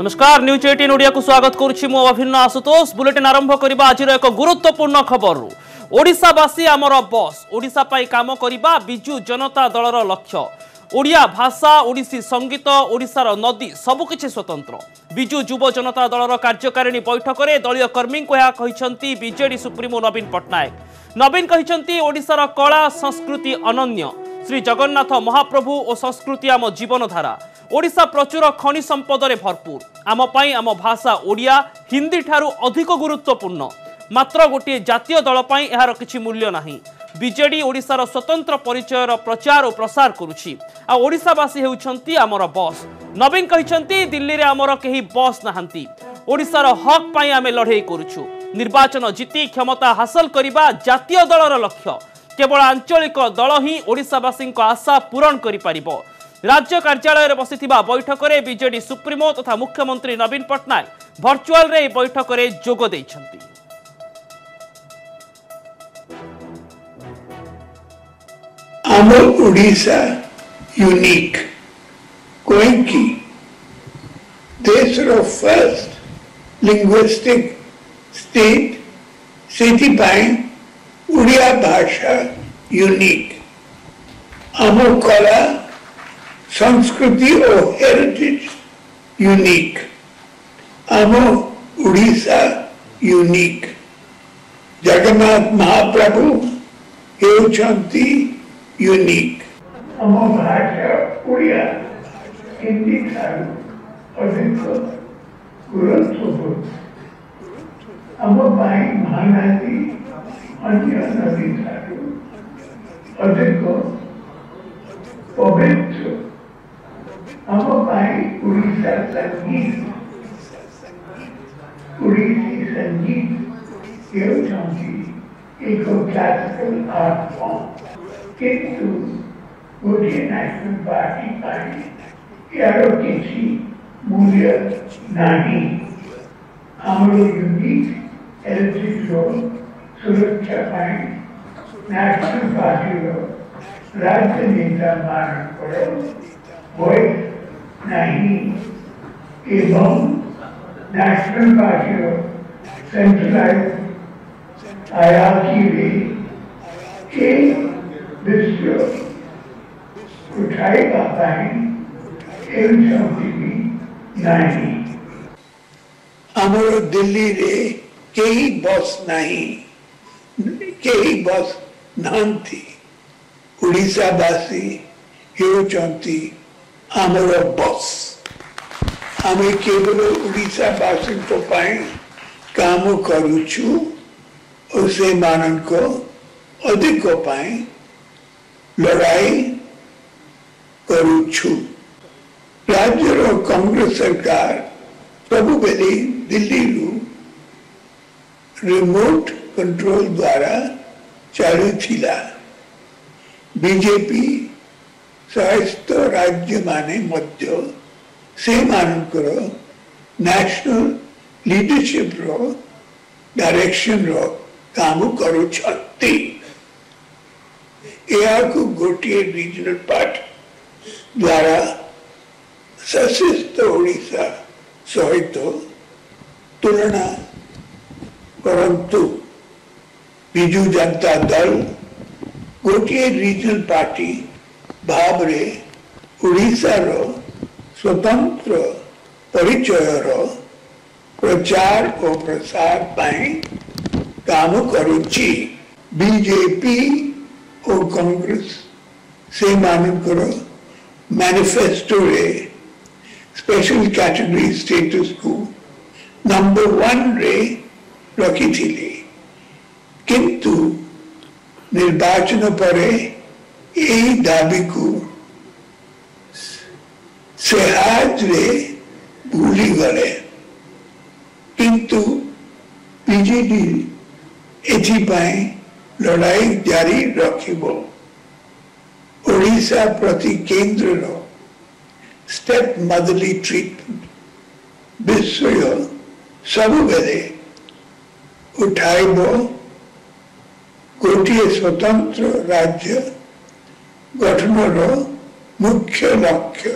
नमस्कार न्यूज 18 ओडिया को स्वागत करुछि मो अभिन्न आशुतोष। बुलेटिन आरंभ करबा आज एक गुरुत्वपूर्ण खबर। ओडिशावासी आमर बस ओडिशा पाई काम करबा बिजु जनता दलर लक्ष्य। ओडिया भाषा ओडिसी संगीत ओडिशार नदी सबकिछि स्वतंत्र। बिजु युव जनता दलर कार्यकारिणी बैठक में दलीय कर्मी को कहिसंती बीजेडी सुप्रीमो नवीन पट्टनायक। नवीन कहिसंती ओडिशार कला संस्कृति अनन्य। श्री जगन्नाथ महाप्रभु और संस्कृति आम जीवनधारा। ओडिशा प्रचुर खनि संपद रे भरपूर। आम पाई आम भाषा ओडिया हिंदी ठारू अधिक गुरुत्वपूर्ण। मात्र गोटे जातीय दल पाई एहार किछि मूल्य नाही। बीजेडी ओडिशार स्वतंत्र परिचयर प्रचार और प्रसार करुछि। आ ओडिशावासी हेउछंती आमर बस। नवीन कहिसंती दिल्ली रे आमर केही बस नाहंती। ओडिशार हक पाई आमे लढेई करूछु। निर्वाचन जीति क्षमता हासिल करिबा जातीय दलर लक्ष्य। केवल आंचलिक दल ही ओडिशावासी आशा पूरण करि परिबो। राज्य कार्यालय में बसिथिबा बैठक में बीजेडी सुप्रीमो तथा मुख्यमंत्री नवीन पट्टनायक वर्चुअल रे बैठक में जोग दैछंती। आमर ओडिशा यूनिक कोइंकी देशर फर्स्ट लिंग्विस्टिक स्टेट सेठी पाई उड़िया भाषा यूनिक। आमर कला संस्कृति और हेरिटेज यूनिक। आमर ओडिशा यूनिक। जगन्नाथ महाप्रभु हेउछंती यूनिक। आमर भाषा उड़िया हिंदी ठारू अधिक गुरुत्वपूर्ण। आमर पाई महानदी अन्य नदी ठारू अधिक पवित्र। आम पाई उड़ीसा संगीत उड़ीसी संगीत हेउछंती एक क्लासिकल आर्ट फॉर्म। किंतु गोटे नेशनल पार्टी पाई यार किसी मूल्य नाही। आमर यूनिक हेरिटेज सुरक्षा पाई नेशनल पार्टी राज्य नेता मान वॉइस नहीं एवं नेशनल पार्टी सेंट्रलाइज हायरार्की में एक विषय उठाएगा पाई नहीं। आमर दिल्ली रे कई बस नहीं कई बस नांती। ओडिशावासी हेउछंती आमर बस। आमे केवल ओडिशावासी को पाई काम करूछु और से मानन को अधिक पाई लड़ाई करूछु। राज्य रो कांग्रेस सरकार सबु बेले दिल्ली रु रिमोट कंट्रोल द्वारा चालू थिला। बीजेपी शासित राज्य माने मध्य से मानकर नेशनल लीडरशिप रो डायरेक्शन रो काम करुछंती। एहा को गोटे रीजनल पार्टी द्वारा शासित ओडिशा सहित तुलना करंतु बिजु जनता दल गोटे रीजनल पार्टी भाव रे ओडिशा रो स्वतंत्र परिचय रो प्रचार और प्रसार पाई काम करुची। बीजेपी और कांग्रेस से मानकर मैनिफेस्टो रे स्पेशल कैटेगरी स्टेटस को नंबर 1 रे रखी थिले। किंतु निर्वाचन परे यही दाबी को सेहाज रे भूली गले। किंतु बीजेडी एथिपाई लड़ाई जारी रखिबो। ओडिशा प्रति केंद्र रो स्टेप मदरली ट्रीटमेंट विषय सबु बेले उठाइबो। गोटे स्वतंत्र राज्य गठन रो मुख्य लक्ष्य।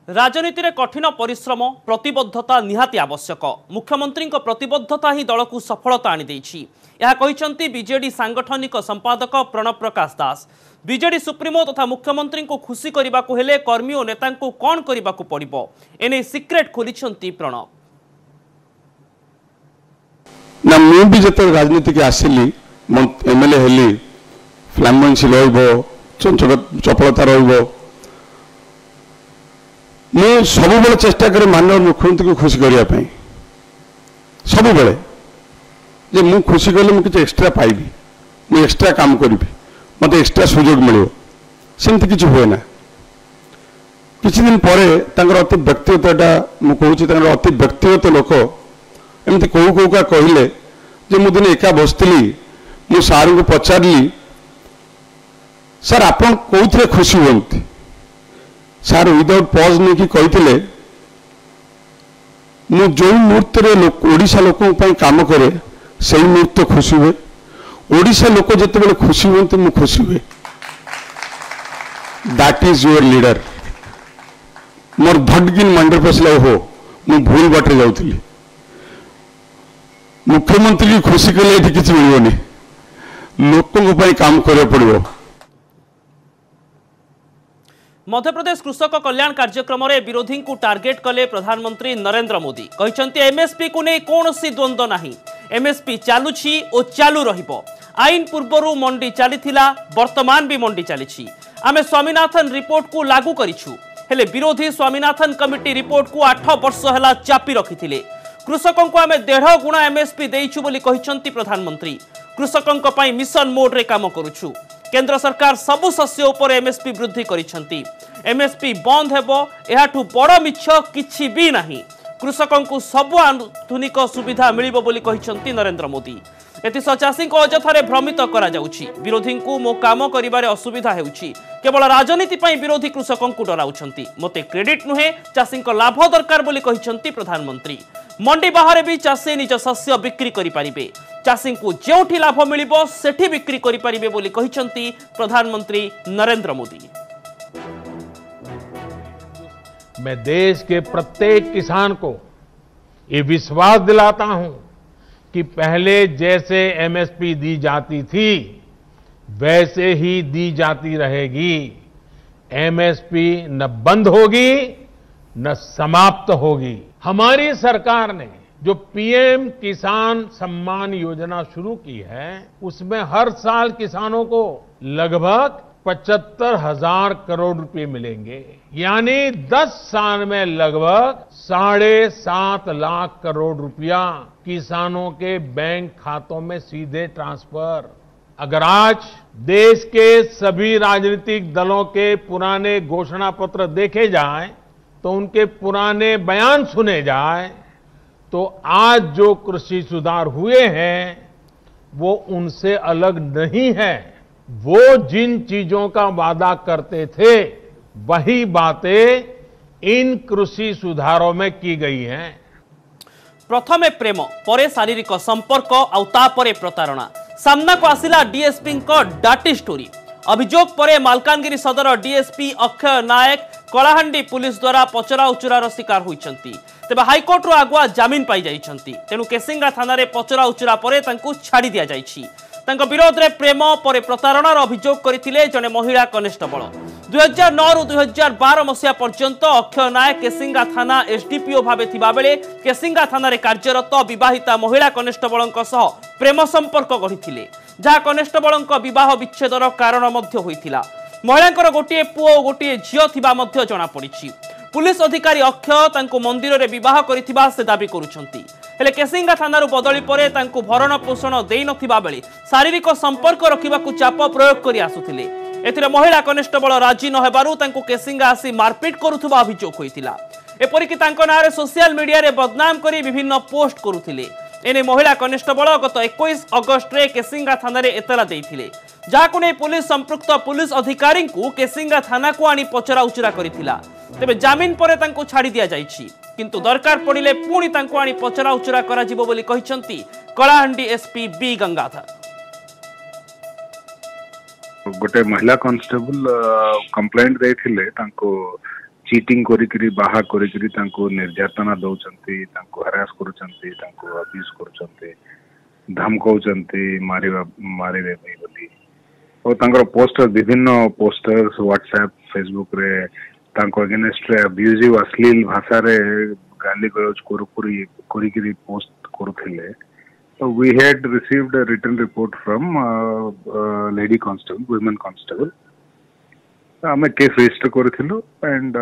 राजनीति रे कठिन परिश्रम प्रतिबद्धता निहाती आवश्यक। मुख्यमंत्री प्रतिबद्धता ही दल को सफलता आनी देछि। यह कहिसंती बीजेडी सांगठनिक संपादक प्रणव प्रकाश दास। बीजेडी सुप्रीमो तथा मुख्यमंत्री को खुशी करने को हेले कर्मी और नेता को कौन करने को पड़िबो एने सिक्रेट खोलिछंती प्रणव। ना मु भी जते राजनीति के आसिली एमएलए हेली फ्लैम्बेंसी रहइबो चपलता रहइबो मु सब बेले चेष्टा करे माननीय मुख्यमंत्री को खुशी करने सब बेले जे मु खुशी कले मु किछ एक्स्ट्रा पाइबी मु एक्स्ट्रा काम करी मत एक्स्ट्रा सुजोग मिल सेमती किसी हुए ना किसी दिन पर अति व्यक्तिगत मुझे कहूँ अति व्यक्तिगत लोक एमती कौ कौका कहले जे मु दिन एका बसती मु सार को पचारि सर आपन कौन खुशी हुए सार विदाउट पज नहीं कहते मु जो मुहूर्त ओडिशा लोक काम करे से मुहूर्त खुशी हुए ओडिशा लोक जिते खुशी हूँ मु खुशी हुए दैट इज योर लीडर मोर भटकिन मंडे पसला हो मु भूल बाटे जाऊली मुख्यमंत्री की खुशी कले ये किसी मिलनी लोकों काम करा पड़ो। मध्यप्रदेश कृषक कल्याण कार्यक्रम में विरोधी को टार्गेट कले प्रधानमंत्री नरेंद्र मोदी कहते एमएसपी को नहीं कौन द्वंद्व नहीं एमएसपी चलुछि और चालू रहिबो आईन पूर्वरु मंडी चलीथिला वर्तमान भी मंडी चली आमे स्वामीनाथन रिपोर्ट को लागू करिछु हेले विरोधी स्वामीनाथन कमिटी रिपोर्ट को 8 वर्ष हैला चापी रखिथिले कृषकों को आमे 1.5 गुणा एमएसपी देइछु बोली कहिसंती प्रधानमंत्री कृषकों पई मिशन मोड रे काम करूछु केंद्र सरकार सबु शस्य उपर एमएसपी वृद्धि करिसंती एमएसपी बंद हेबो एहाठू बड़ मिछ किछि भी नाही कृषकों को सबु आधुनिक सुविधा मिलिबो बोली कहिसंती नरेंद्र मोदी एतिस चाषी को अजथारे भ्रमित करा जाउछि विरोधी को मो काम करिबारे असुविधा हेउछि केवल राजनीति पई विरोधी कृषकों को डराउछंती मते क्रेडिट नुहे चाषी को लाभ दरकार बोली कहिसंती प्रधानमंत्री मंडी बाहर भी चाषी निज शस्य बिक्री करि परिबे चाषी को जेउठी लाभ मिलिबो सेठी बिक्री करि परिबे बोली कहिसंती प्रधानमंत्री नरेंद्र मोदी। मैं देश के प्रत्येक किसान को ये विश्वास दिलाता हूं कि पहले जैसे एमएसपी दी जाती थी वैसे ही दी जाती रहेगी एमएसपी न बंद होगी न समाप्त होगी। हमारी सरकार ने जो पीएम किसान सम्मान योजना शुरू की है उसमें हर साल किसानों को लगभग 75,000 करोड़ रुपए मिलेंगे यानी 10 साल में लगभग 7.5 लाख करोड़ रुपया किसानों के बैंक खातों में सीधे ट्रांसफर। अगर आज देश के सभी राजनीतिक दलों के पुराने घोषणा पत्र देखे जाएं तो उनके पुराने बयान सुने जाएं तो आज जो कृषि सुधार हुए हैं वो उनसे अलग नहीं है। वो जिन चीजों का वादा करते थे वही बातें इन कृषि सुधारों में की गई हैं। प्रथमे प्रेम परे शारीरिक संपर्क आउ तापरे प्रतारणा सामना को आसिला डीएसपी डाटी स्टोरी अभियोग परे मालकानगिरी सदर डीएसपी अक्षय नायक कलाहांडी पुलिस द्वारा पचरा उचुरार शिकार होइछंती तेबे हाईकोर्ट आगुआ जमीन पाई जाइछंती तेणु केसिंगा थाना रे पचरा उचुरा परे तांकु छाड़ी दिया जाइछि तांको विरोध रे प्रेम परे प्रतारणार अभियोग करथिले जने महिला कनेस्टेबल 2009 रु 2012 मसिया पर्यंत अक्षय नायक केसिंगा थाना एसडीपीओ भाबे थिबा बेले केसिंगा थाना रे कार्यरत विवाहिता महिला कनेस्टेबलଙ୍କ सह प्रेम संपर्क गढिथिले जहा कनेस्टेबलଙ୍କ विवाह विच्छेदर कारण मध्य होइथिला महिलांकर गोटिए पुओ और गोटिए झियो थिबा मध्य जणा पड़िछि पुलिस अधिकारी अक्षय तांको मंदिर रे विवाह करिथिबा से दाबी करूछंती हेले केसिंगा थाना रु बदली परे तांको भरण पोषण देई नथिबा बेले शारीरिक संपर्क रखिबाकू चाप प्रयोग करि आसुथिले एथिरे महिला कनेस्टेबल राजी न हेबारु तांको केसिंगा आसी मारपीट करुथुबा अभियोग होइतिला एपरिक तांको नारे सोशल मीडिया रे बदनाम करी विभिन्न पोस्ट करुथिले एने महिला कनेस्टेबल गत 21 अगस्त रे केसिंगा थाना रे एतला देइथिले जाहाकु नै पुलिस संपृक्त पुलिस अधिकारी को केसिंगा थाना को आनी पचरा उचरा करिथिला तेबे जामिन परे तांको छाड़ी दिया जाइछि किंतु दरकार पड़िले पुणी तांको आनी पचरा उचरा करा जिवो बोली कहिसंती कलाहांडी एसपी बी गंगाधर। गोटे महिला कांस्टेबल कंप्लेंट देथिले तांको चीटिंग करी बाहा करी तांको निर्यातना दौचंती तांको हरास करूचंती तांको अब्यूज करूचंती धमकाउचंती मारिबे बोली और तांकर पोस्टर विभिन्न पोस्टर्स व्हाट्सएप फेसबुक रे तांको अगेंस्ट रे अब्यूजिव अश्लील भाषा रे गाली गलौज करी post करूथिले. So we had received a written report from lady constable, women constable. आमे केस रजिस्टर करूथिलु एंड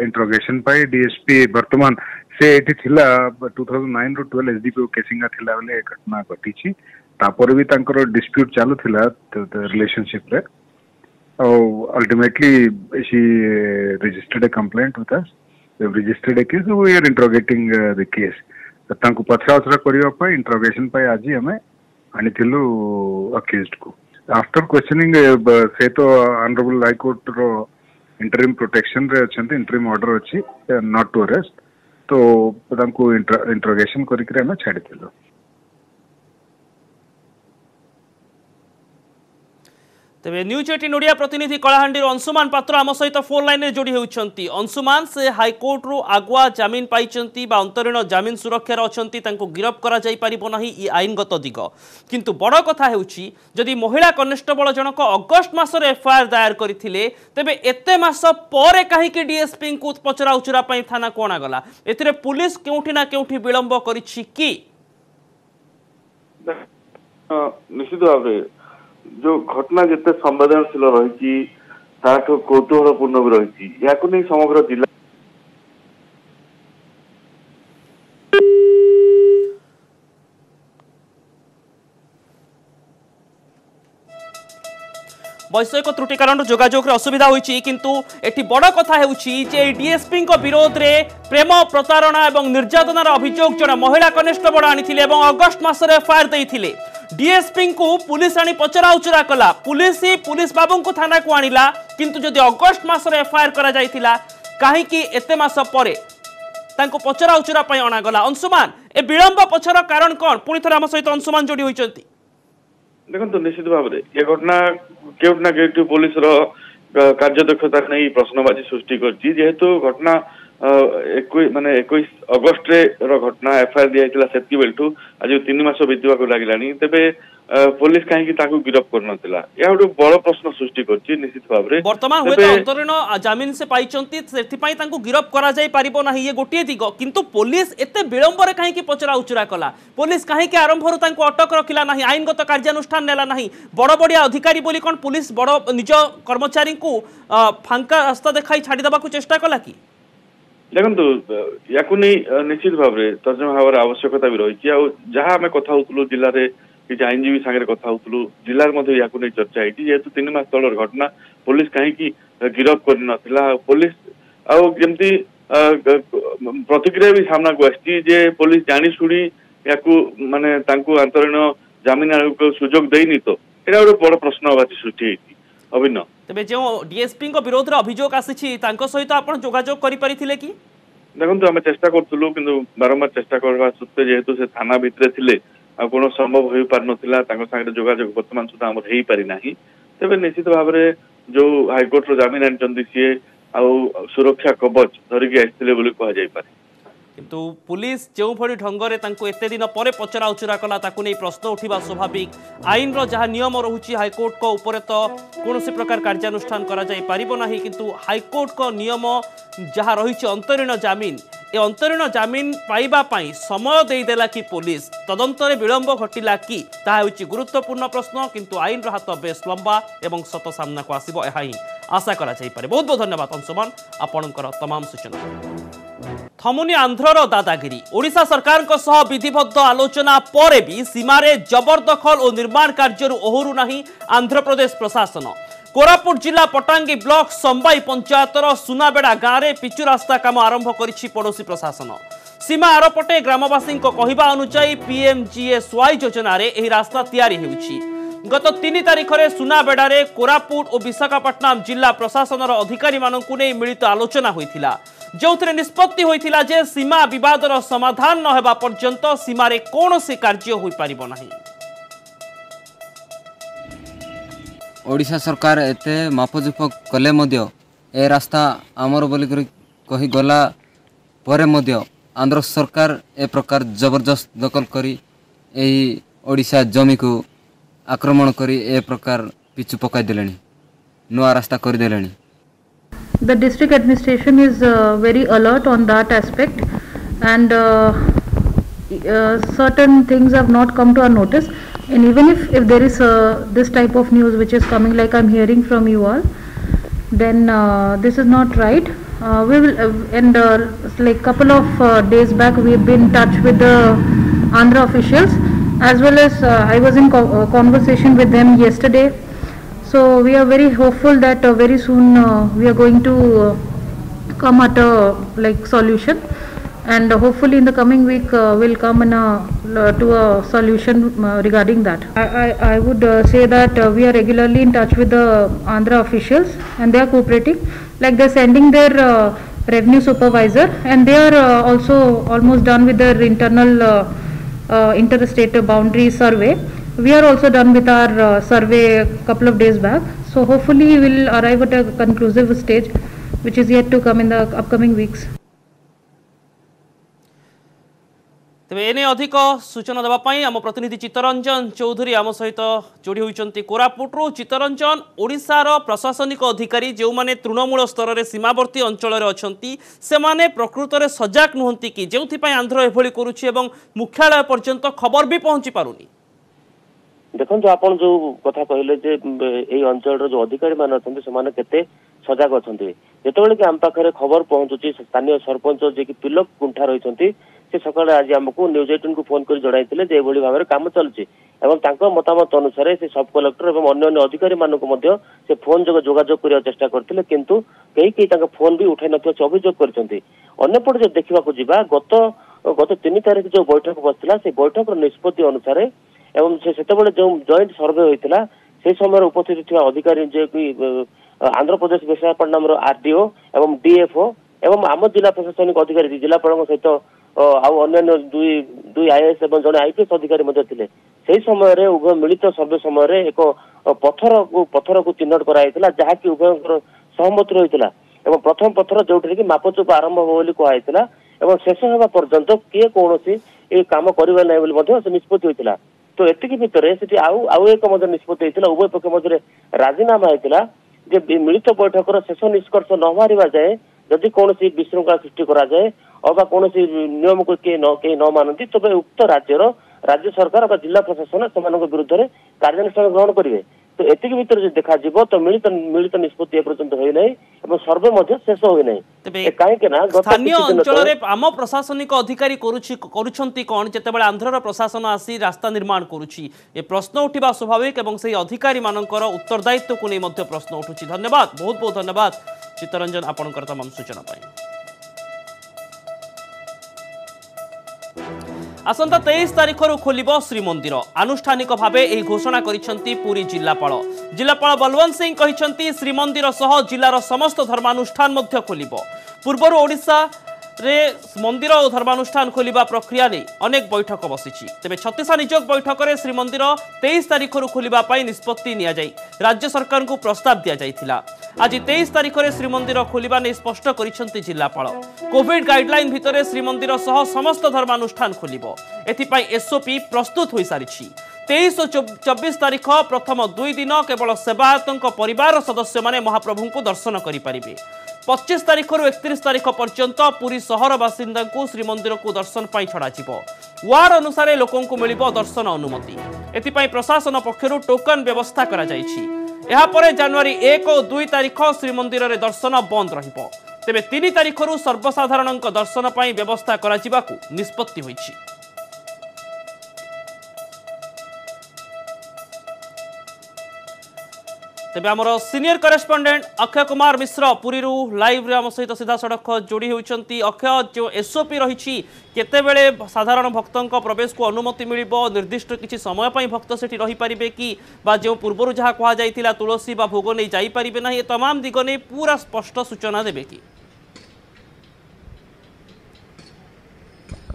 इंट्रोगेशन पाई डीएसपी वर्तमान से एठी थिला 2009 रो 12 एसडीपी केसिंग थिला बेले घटना घटी छी. तापर भी तांकर डिस्प्यूट चालू थिला रिलेशनशिप रे. Ultimately she registered a complaint with us. We have registered a case. We are interrogating the case. तांको पछराउछरा करिवा पय इंट्रोगेशन पय आजी हमें आनिथिलु अक्यूज्ड को. आफ्टर क्वेश्चनिंग से तो ऑनरेबल हाई कोर्ट रो इंटरिम प्रोटेक्शन रे अछंती इंटरिम ऑर्डर अछि नॉट टू अरेस्ट तो तांको इंट्रोगेशन करिकरे हमें छाडिथिलु. तेरे न्यूज 18 ओडिया प्रतिनिधि कलाहांडी अंशुमान पात्र आम सहित फोन लाइन में जोड़ी होती. अंशुमान से हाईकोर्ट रु आगुआ जमीन पाई अंतरीण जमीन सुरक्षार अच्छा गिरफ कर आईनगत दिग किंतु बड़ कथा होदी महिला कनेस्टेबल जनक अगस्ट मासर एफआईआर दायर करते तेबे एते मास पर कहीं डीएसपी को पचरा उचरा थाना को अणागला ए पुलिस केउठी ना केउठी विलंब करिछि कि निश्चित भाव जो घटना जिते संवेदनशील रही कौतूहलपूर्ण भी रही या समग्र जिला वैषयिक त्रुटि कारण जोगाजोग असुविधा होती किंतु एटी बड़ कथा है डीएसपी विरोध में प्रेम प्रतारणा और निर्यातनार अभियोग जड़े महिला कनेस्टेबल आनी अगस्ट मासरे एफआईआर देते डीएसपी को पुलिस आनी पचरा उचरा कला पुलिस ही पुलिस बाबू को थाना को आनिला किंतु जदि अगस्ट मासरे एफआईआर करा जायतिला काहे कि एते मास परे तांको पचरा उचरा पय अणागला. अंशुमान ए विलंब पछर कारण कोन पुनी थरा हम सहित अंशुमान जोड़ी होइचंती. देखो निश्चित भाव में ये घटना केउट ना केउट पुलिस रो कार्यदक्षता नहीं प्रश्नबाची सृष्टि करछि जेहेतु घटना 21 अगस्ट रो घटना एफआईआर दिया सेतकी बेलठू आज 3 मास बीतवा लागिलानी तेबे पुलिस कहीं ताकू गिरफ करनतिला या गोटे बड़ प्रश्न सृष्टि करछि. निश्चित भाव में वर्तमान हुए तो अंतरीण जमीन से पाइचंती सेति पई तांको गिरफ करा जाय परिबो नाही ये गोटे दिग किंतु पुलिस एते विलंब रे कहीं पचरा उचरा कला पुलिस कहीं आरंभ रु तांको अटक रखिला नाही आईनगत कार्यानुष्ठान नेला नाही बड़ बड़िया अधिकारी बोली कोन पुलिस बड़ निज कर्मचारी को फांका रास्ता देखाई छाड़ी देबा को चेष्टा कला कि देखो या निश्चित भाव में तर्जमा भाव आवश्यकता भी रही जहाँ आम कथा होतलु जिले में किसी आईनजीवी सागर कथा होतलु जिलार या चर्चा होती जेहेतु 3 मास तलर घटना पुलिस कहीं गिरफ कर नथिला पुलिस आमती प्रतिक्रिया भी सामना को आसी जे पुलिस जानी शुणी या माने अंतरीण जमीन को सुजोग देनी तो यहाँ गोटे बड़ प्रश्नवाची सृष्टि अभिन्न. तेबे जो डीएसपी को विरोध रे अभियोग आसी तांको सहित आपण जोगाजोग करि परिथिले कि देखो आम चेष्टा करथुलु किंतु बारंबार चेष्टा करबा सत्ते जेहेतु से थाना भितरे थिले आ कोनो संभव होई पार नथिला तांको संगे जोगाजोग वर्तमान सुधा हमर हेई पारि नाही. तेबे निश्चित भाव रे जो हाईकोर्ट रो जमीन आनचंदी सीए आ सुरक्षा कवच धरिक आइथिले बोली कहा जाय पारे किंतु पुलिस जो भली ढंगरे तांको एते दिन परे पचरा उचरा कला ताकू नहीं प्रश्न उठिबा स्वाभाविक आईन रो जहाँ नियम रहुची हाईकोर्ट को ऊपर तो कौन प्रकार कार्यानुष्ठान करा जाय परिबो नाही किंतु हाईकोर्ट को नियम जहाँ रही अंतरीण जमीन ए अंतरीण जमीन पाइबा पाई समय देदेला कि पुलिस तदंतरे विलंब घटिला कि ताहा होची गुरुत्वपूर्ण प्रश्न किंतु आईन रो हाथ बेस लंबा एवं सत सामना को आसीबो एहा ही आशा करा जाय पारे. बहुत बहुत धन्यवाद अंशुमान आपणकर तमाम सूचना. थमुनी आंध्रर दादागिरी ओडिशा सरकार को सह विधिबद्ध आलोचना पर भी सीमारे जबरदखल और निर्माण कार्य ओहरु नहीं आंध्र प्रदेश प्रशासन. कोरापुट जिला पटांगी ब्लॉक संबाई पंचायतर सुनाबेड़ा गाँव में पिचु रास्ता काम आरंभ करिछि पड़ोशी प्रशासन. सीमा आरपटे ग्रामवासी कहवा अनुसार पीएमजीएसवाई योजना रे एही रास्ता तैयारी हेउछि. गत 3 तारिख में सुनाबेड़ा कोरापुट और विशाखापट्टनम जिला प्रशासन अधिकारी मानकु नै मिलित आलोचना होइथिला जो निष्पत्ति होइथिला जे सीमा विवादर समाधान न हेबा पर्यंत सीमारे कौनसी कार्य होई परिबो नाही. ओडिशा सरकार एते मापजुप कले मध्य ए रास्ता आमर बोलिक कही गला परे मध्य आंध्र सरकार ए प्रकार जबरदस्त दखल करी एही ओडिशा जमी को आक्रमण करी ए प्रकार पिछु पकाई देलेनी नुआ रास्ता कर देलेनी. The district administration is very alert on that aspect, and certain things have not come to our notice. And even if there is this type of news which is coming, like I'm hearing from you all, then this is not right. We will and like couple of days back we've been in touch with the Andhra officials, as well as I was in conversation with them yesterday. So we are very hopeful that very soon we are going to come at a like solution, and hopefully in the coming week we'll come in to a solution regarding that. I would say that we are regularly in touch with the Andhra officials, and they are cooperating. Like they're sending their revenue supervisor, and they are also almost done with their internal interstate boundary survey. We are also done with our survey a couple of days back. So hopefully we will arrive at a conclusive stage, which is yet to come in the upcoming weeks. तेबे एने अधिक सूचना देवाई आम प्रतिनिधि चित्तरंजन चौधरी आम सहित जोड़ी होती कोरापुटू. चित्तरंजन, ओडिशार प्रशासनिक अधिकारी जो माने तृणमूल स्तर में सीमावर्ती अंचल अच्छी से माने प्रकृत में सजग नुहति कि जो आंध्र एभली करुछि एवं मुख्यालय पर्यंत खबर भी पहुंची पारुनी. देखो आप जो कथा कहले जे अंचल जो अधिकारी मान अच्छा से सजग अच्छा जिते कि आम पाखे खबर पहुंचुची स्थानीय सरपंच जे कि पिलक गुंठा रही से सकाଳେ आज आमको न्यूज 18 को फोन कर जणाइथिले जे एभली भाबरे काम चलछि एवं तांको मतामत अनुसार से सब कलेक्टर एवं अन्य अधिकारी मानक मध्य से फोन जग जोगाजोग करिया चेष्टा करथिले किंतु केही तांको फोन भी उठाइ नथिया से अभियोग करछन्ती. अन्यपटे जे देखिबा को जिबा गत 3 तारिख जो बैठक बसला से बैठक निष्पत्ति अनुसार एवं से सेतेबेले जो जॉइंट सर्वे होइतिला से समय उपस्थित थिबा अधिकारी जे कि आंध्र प्रदेश विशाखापट्टनम आरडीओ एवं डीएफओ एवं आम जिला प्रशासनिक अधिकारी जिलापाल सहित अन्य दुई आईएएस एवं जड़े आईपीएस अधिकारी से समय उभय मिलित सर्वे समय एक पत्थर को चिन्हट कराइला जहाँकि उभय सहमति रही है. प्रथम पत्थर जो मापचुप आरंभ हो कहला और शेष होगा पर्यंत किए कौन काम करें ना निष्पत्ति होता. तो एतिक भितर आउ एक निष्पत्ति होता उभय पक्ष मध्य राजीनामा होता जे मिलित बैठकर शेष निष्कर्ष न बाहर जाए जदि कौन विशृंखला सृष्टि कराए अथवा कौन नियम को कहीं न मानती तब उक्त राज्य सरकार और जिला प्रशासन से विरुद्ध में कार्यानुष्ठान ग्रहण करेंगे. तो एतिक भितर देखा तो मिलित निष्पत्ति एपर्यंत होना सर्वे शेष होना कहीं स्थानीय अंचल आम प्रशासनिक अधिकारी कौन जिते आंध्र प्रशासन आसी रास्ता निर्माण करुच्ची ए प्रश्न उठा स्वाभाविक और से अधिकारी मानकर उत्तरदायित्व को नहीं प्रश्न उठुची. धन्यवाद, बहुत बहुत धन्यवाद चित्तरंजन आपनकर तमाम सूचना पाई. आसंता 23 तारिख खोलिब श्रीमंदिर आनुष्ठानिक भावे यह घोषणा करिसेंती पुरी जिलापाल. जिलापाल बलवंत सिंह कहिसेंती श्रीमंदिर सह जिलार समस्त धर्मानुष्ठान मध्य खोलिब. पूर्वर ओडिशा रे मंदिर और धर्मानुष्ठान खोलिबा प्रक्रिया ने अनेक बैठक बसी. तेज छत्तीसा निजोग बैठक में श्रीमंदिर 23 तारिख खोलिबा पाई निष्पत्ति निया जाई राज्य सरकार को प्रस्ताव दिया जाइथिला. आज 23 तारिख में श्रीमंदिर खोलिबा ने स्पष्ट करिसेंती जिलापाल. कोविड गाइडलाइन भितर श्रीमंदिर सह समस्त धर्मानुष्ठान खोलिब. एथिपाई एसओपी प्रस्तुत हो सारिछि. 23 और 24 तारिख प्रथम 2 दिन केवल सेवायतों परिवार सदस्य माने महाप्रभु को दर्शन करें. 25 तारिख 31 तारिख पर्यंत पुरी सहर बासिंदा को श्रीमंदिर को दर्शन पाई छड़ा वार्ड अनुसार लोकों को मिल दर्शन अनुमति. एथिपाई प्रशासन पक्षर टोकन व्यवस्था करा जाइछि. एहा परे जनवरी 1 और 2 तारिख श्रीमंदिर रे दर्शन बंद रहिबो. तेबे 3 तारिख सर्वसाधारण दर्शन पाई व्यवस्था करा जिबाकू निष्पत्ति होइछि. तेबे आमर senior correspondent Akshay Kumar Mishra Puri live रे आम सहित सीधा सड़क जोड़ी होती. अक्षय, जो एसओपी रही केतेबेले साधारण भक्तों प्रवेश को अनुमति मिलिबो, निर्दिष्ट किसी समय पर भक्त सेठी रही पारिबे कि बा जो पूर्व जहाँ कहा जाइतिला तुलसी बा भोग नहीं जाई पारिबे ना, ये तमाम दिग ने पूरा स्पष्ट सूचना देबे कि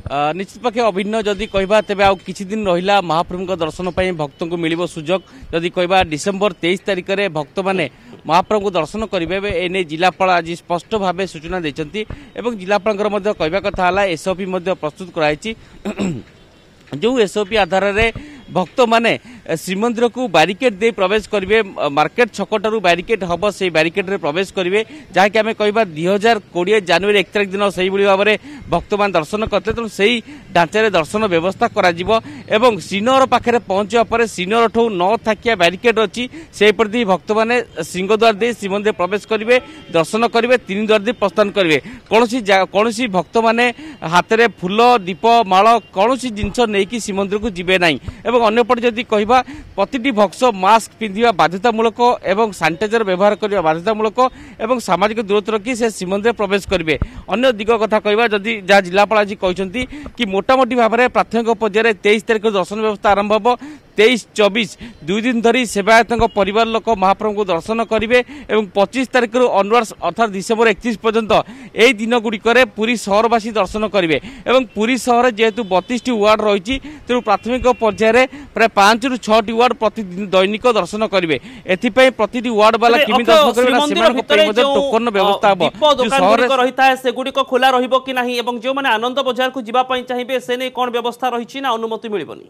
निश्चित पक्षे अभिन्न जदि कहबा तेबे आ किछि दिन रहिला महाप्रभु दर्शन पाई भक्त को मिलिबो सुजोग. जदि कहबा डिसेंबर 23 तारिख रे भक्त माने महाप्रभु को दर्शन करेंगे एने जिलापाल आज स्पष्ट भाव सूचना देते जिलापाल कहवा कथा है एसओपी प्रस्तुत कराई जो एसओपी आधार में भक्त माने श्रीमंदिर को बारिकेड दे प्रवेश करेंगे मार्केट छकटू बारिकेड हम से बारिकेड रे प्रवेश करेंगे जहाँकि आम कह 2020 जनवरी 1 तारिख दिन से भाव में भक्त मान दर्शन करते तेणु से ढांचार दर्शन व्यवस्था करा श्रीनगर पाखे पहुंचा पर श्रीनगर ठू 9 थाकिया बारिकेड अच्छी से भक्त मैंने सिंहद्वार दे श्रीमंदिर प्रवेश करेंगे दर्शन करेंगे 3 द्वार दे प्रस्थान करेंगे कौन भक्त मैंने हाथ में फूल दीप माल कौन जिनस नहीं श्रीमंदिर को जीवे ना अन्यपटे जदि कहवा प्रति भक्त मास्क पिंधा बाध्यतामूलक एवं सानिटाइजर व्यवहार करने बाध्यतामूलक एवं सामाजिक दूरत्व रखी से श्रीमंदिर प्रवेश करेंगे अन्य दिग कथा कहवा जदि जहाँ जिलापाल आज कहते कि मोटामोटी भाव में प्राथमिक पर्यायर 23 तारिख दर्शन व्यवस्था आरंभ हो 23-24 2 दिन धरी सेवायत परिवार लोक महाप्रभु को दर्शन करेंगे और 25 तारिख ऑनवर्ड्स अर्थात डिसेम्बर 31 पर्यंत यही दिन गुड़िक पुरी सहरवासी दर्शन करेंगे और पुरी सहर जेहेतु 32 वार्ड रही तेणु प्राथमिक पर्यायर प्राय 5 ରୁ 6 वार्ड प्रतिदिन दैनिक दर्शन करेंगे एथिपाई प्रति वार्ड वाला किमी दर्शन करेंगे टोकन व्यवस्था रही सेगुड़िक खोला रहिबो कि नाही एवं जो माने आनंद बाजार को जीवा पई चाहिबे से नै कोन व्यवस्था रही ना अनुमति मिलिबनी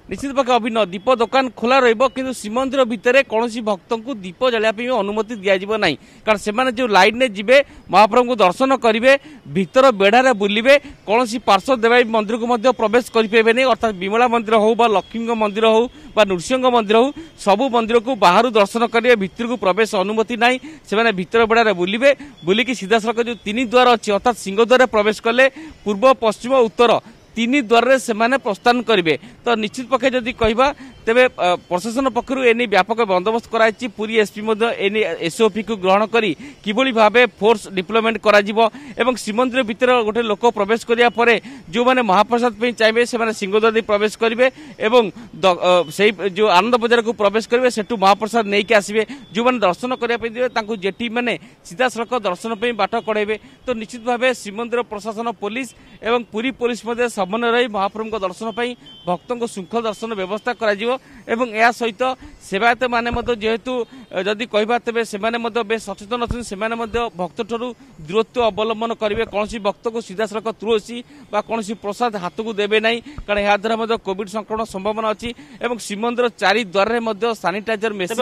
निश्चित पक्ष अभिनव दीप दुकान खोला रही श्रीमंदिर भितर कौन भक्त को दीप जलाया अनुमति दिज्व ना कारण से जो लाइन में जी महाप्रभु को दर्शन करेंगे भीतर बेढ़ारे बुलवे कौन पार्श्व देवाई मंदिर को प्रवेश करेंगे नहीं अर्थात विमला मंदिर हो लक्ष्मी मंदिर हो नृसिंह मंदिर हो सबू मंदिर को बाहर दर्शन करेंगे भीतर को प्रवेश अनुमति ना से भीतर बेढ़ारे बुलवे बुलिकी सीधा सड़क जो 3 द्वार अच्छी अर्थात सिंहद्वार प्रवेश कले पूर्व पश्चिम उत्तर 3 द्वार से प्रस्थान करेंगे तो निश्चित पक्षे जदि कहवा तेरे प्रशासन पक्षर एने व्यापक बंदोबस्त कराई पूरी एसपी एने एसओपी को ग्रहण करी किभली भाव फोर्स डिप्लॉयमेंट करा एवं श्रीमंदिर भीतर गोटे लोक प्रवेश करिया परे जो माने महाप्रसाद पे चाहिए से सिंहद्वार दे प्रवेश करेंगे एवं से जो आनंद बजार को प्रवेश करेंगे सेठू महाप्रसाद नहीं के आसबे जो माने दर्शन करने जेटी मैंने सीधा सड़क दर्शन पे बाट कड़ेबे तो निश्चित भाव श्रीमंदिर प्रशासन पुलिस एवं पूरी पुलिस समन्वय रही महाप्रभु को दर्शन पर भक्तों को श्रृंखल दर्शन व्यवस्था करा एवं या सहित सेवायत माने जेहेतु जदि कहवा तेरे से बेस सचेतन अच्छे से भक्त ठू दूरत्व अवलंबन करेंगे कौन भक्त को सीधा सड़क तुलसी कौन प्रसाद हाथ को देवे ना कारण या द्वारा कोविड संक्रमण संभावना अच्छी श्रीमंदिर 4 द्वार में सानिटाइजर मेसिन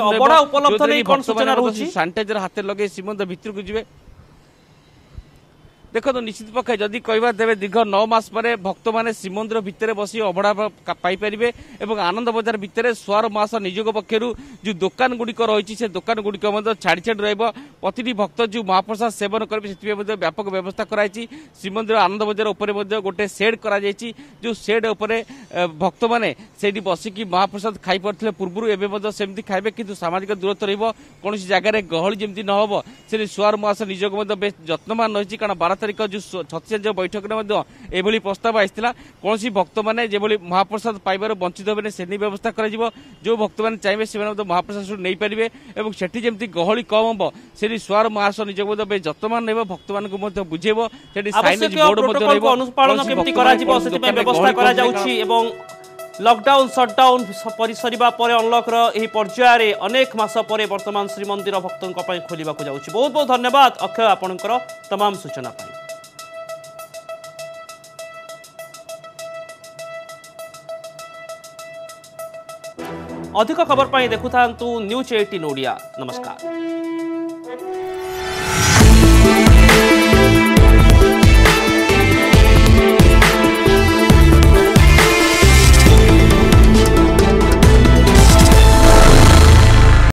सानिटाइजर हाथ लगे श्रीमंदिर भीतर को जी देखो तो निश्चित पक्षे जदि कहवा तेरे दीर्घ 9 मास पर भक्त मैंने श्रीमंदिर भितर बसी अभड़ा पाइपर और आनंद बजार भितर स्वार मास निजोग पक्षर जो दुकान गुड़िक रही से दुकान गुड़िक छाड़ी छाड़ी रही भक्त जो महाप्रसाद सेवन करेंगे से व्यापक व्यवस्था कराई श्रीमंदिर आनंद बजार उपर गोटे सेड कर जो सेड उपर भक्त मैंने से बसिकी महाप्रसाद खाई पारे पूर्व एवं सेमती खाइबे कि सामाजिक दूरत्व रौन जगह गहली जमी न हो से स्वार मास निजोग बेस जत्नवान रही कारण 12 तारिख जो छत्तीसगढ़ बैठक में प्रस्ताव आसाला कौन भक्त मैंने जो महाप्रसाद पाइबार वंचित हे से व्यवस्था कर जो भक्त मैंने चाहिए से महाप्रसाद नहीं पारे और सेठी जमी गहली कम हम से स्वार महास निज जत्नवान रहा भक्त मान बुझेब लॉकडाउन शटडाउन सरिबा परे अनलॉक रही पर्यायर अनेक मास पर वर्तमान श्रीमंदिर भक्तों खोलिबा को जाउछि। बहुत बहुत धन्यवाद अक्षय आपनकर तमाम सूचना पाई। अधिक खबर पाई देखुथांतु न्यूज 18 ओडिया। नमस्कार।